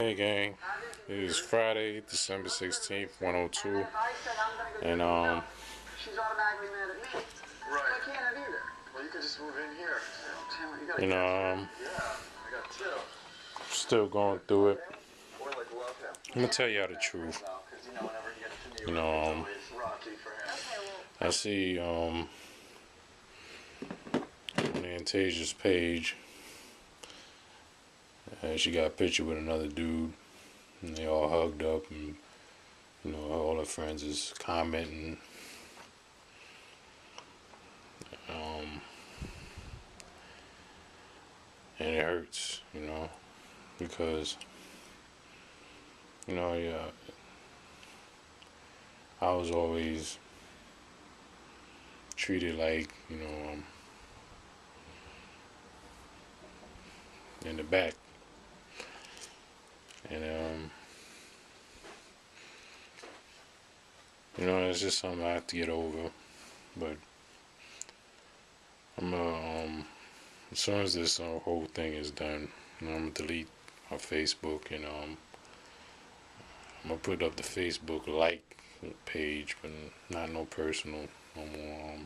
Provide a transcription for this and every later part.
Hey gang, it is Friday, December 16th, 102, and She's automatically mad at me. Right. I can't have either. Well, you can just move in here. You gotta yeah, I got two. still going through it. I'm gonna tell y'all the truth. I see on Antasia's page, she got a picture with another dude, and they all hugged up, and all her friends is commenting. And it hurts, because yeah, I was always treated like in the back, and it's just something I have to get over. But I'm as soon as this whole thing is done, I'm gonna delete my Facebook, and I'm gonna put up the Facebook like page, but not no personal no more.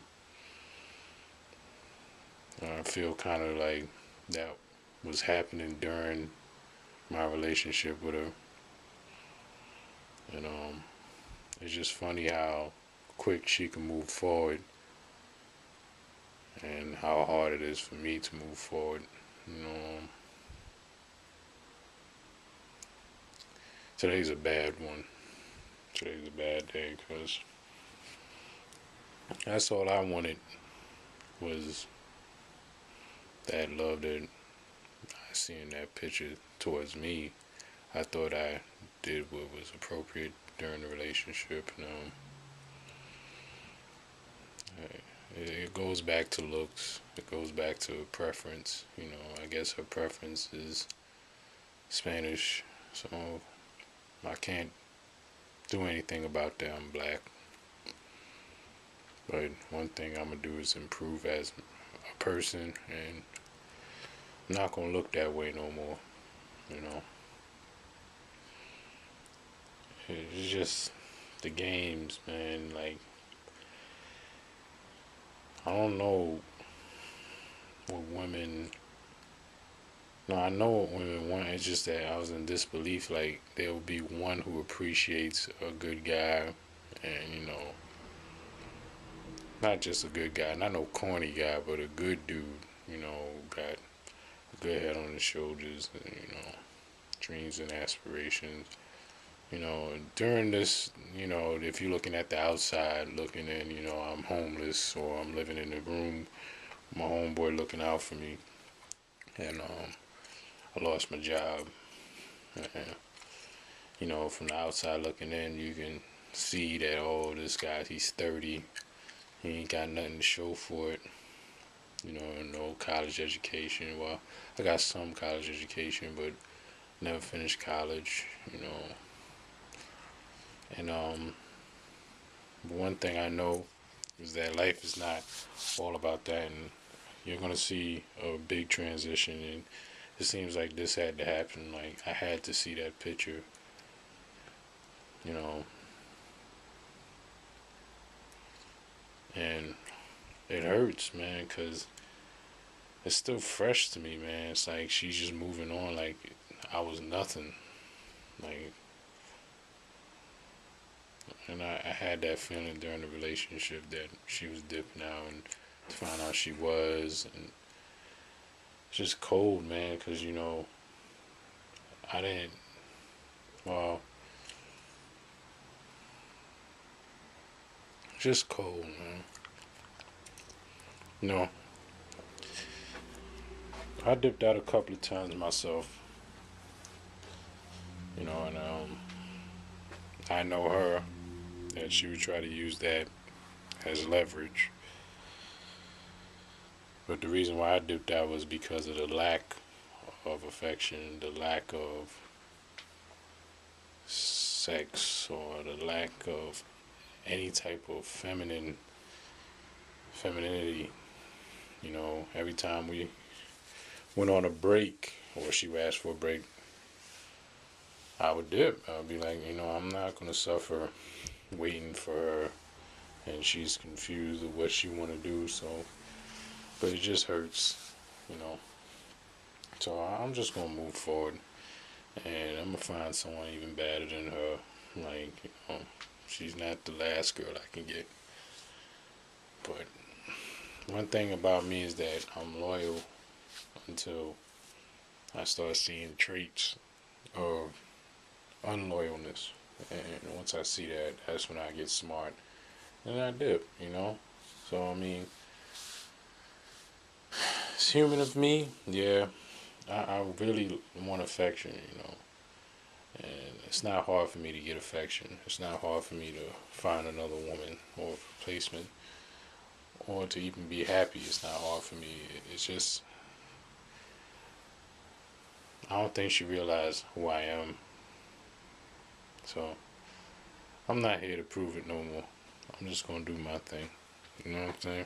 I feel kind of like that was happening during my relationship with her, and it's just funny how quick she can move forward, and how hard it is for me to move forward. Today's a bad one. Today's a bad day because that's all I wanted was that love that I see in that picture towards me. I thought I did what was appropriate during the relationship. It goes back to looks. It goes back to preference. I guess her preference is Spanish, so I can't do anything about that. I'm black. But one thing I'm gonna do is improve as a person, and I'm not gonna look that way no more. It's just the games, man. Like, I don't know what women. No, I know what women want. It's just that I was in disbelief. Like, there will be one who appreciates a good guy, and not just a good guy, not no corny guy, but a good dude. Got a good head on his shoulders, and dreams and aspirations. During this, if you're looking at the outside, looking in, I'm homeless or I'm living in a room, my homeboy looking out for me, and I lost my job. And, from the outside looking in, you can see that, oh, this guy, he's 30, he ain't got nothing to show for it. No college education. Well, I got some college education, but never finished college. And one thing I know is that life is not all about that, and you're gonna see a big transition. And it seems like this had to happen. Like, I had to see that picture. You know, and it hurts, man, because it's still fresh to me, man. It's like she's just moving on like I was nothing. Like, and I had that feeling during the relationship that she was dipping out, and to find out she was, and it's just cold, man, because I didn't. Well, just cold, man. You know, I dipped out a couple of times myself. And I know her, that she would try to use that as leverage. But the reason why I dipped out was because of the lack of affection, the lack of sex, or the lack of any type of femininity. Every time we went on a break, or she would ask for a break, I would dip. I would be like, I'm not gonna suffer waiting for her, and she's confused of what she want to do. So, but it just hurts, you know. So I'm just gonna move forward, and I'm gonna find someone even better than her. Like, she's not the last girl I can get. But one thing about me is that I'm loyal until I start seeing traits of unloyalness. And once I see that, that's when I get smart. And I dip. So, I mean, it's human of me. Yeah, I really want affection. And it's not hard for me to get affection. It's not hard for me to find another woman or replacement or to even be happy. It's not hard for me. It's just, I don't think she realized who I am. So, I'm not here to prove it no more. I'm just going to do my thing. You know what I'm saying?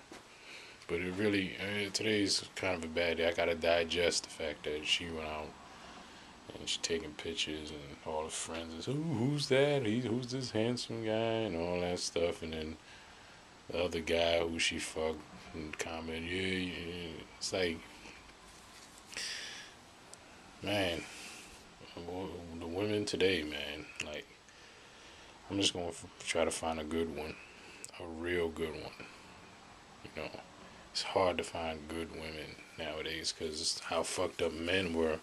But it really, today's kind of a bad day. I got to digest the fact that she went out and she's taking pictures and all her friends is, who's that? Who's this handsome guy? And all that stuff. And then the other guy who she fucked and comment, yeah. It's like, man, the women today, man, like, I'm just going to try to find a good one, a real good one. It's hard to find good women nowadays because how fucked up men were.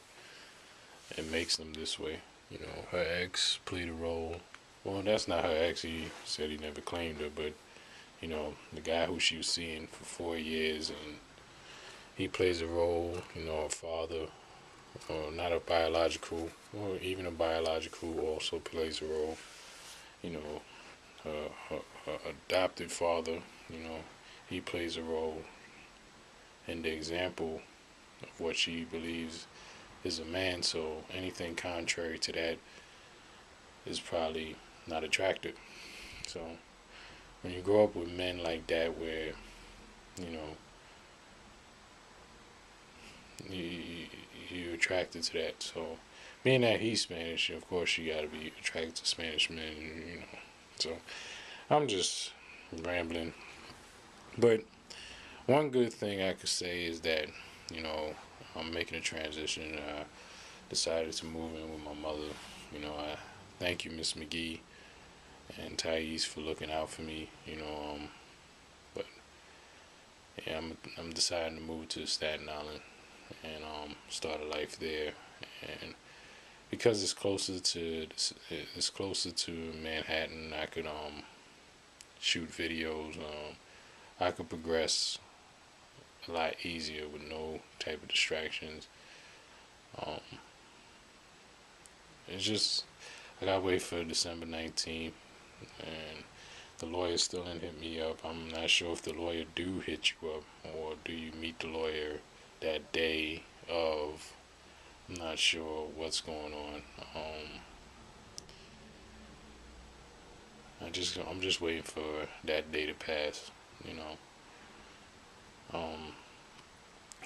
It makes them this way. Her ex played a role. Well, that's not her ex. He said he never claimed her, but the guy who she was seeing for 4 years, and he plays a role. A father, or not a biological, or even a biological, also plays a role. Her adopted father, he plays a role in the example of what she believes is a man. So anything contrary to that is probably not attractive. So when you grow up with men like that, where you're attracted to that. So being that he's Spanish, of course you got to be attracted to Spanish men. So I'm just rambling. But one good thing I could say is that I'm making a transition. I decided to move in with my mother. I thank you, Miss McGee and Thais, for looking out for me. But yeah, I'm deciding to move to Staten Island and start a life there. And because it's closer to Manhattan, I could shoot videos. I could progress a lot easier with no type of distractions. It's just, I gotta wait for December 19th, and the lawyer still didn't hit me up. I'm not sure if the lawyer do hit you up, or do you meet the lawyer that day of. I'm not sure what's going on. I'm just waiting for that day to pass.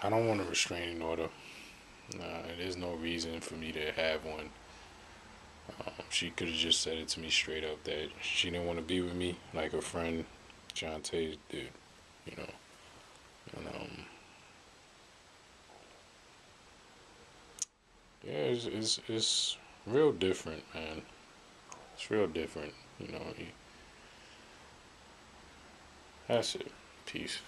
I don't want a restraining order. There's no reason for me to have one. She could have just said it to me straight up that she didn't want to be with me, like her friend Shantae did. You know, and yeah, it's real different, man. It's real different. That's it. Peace.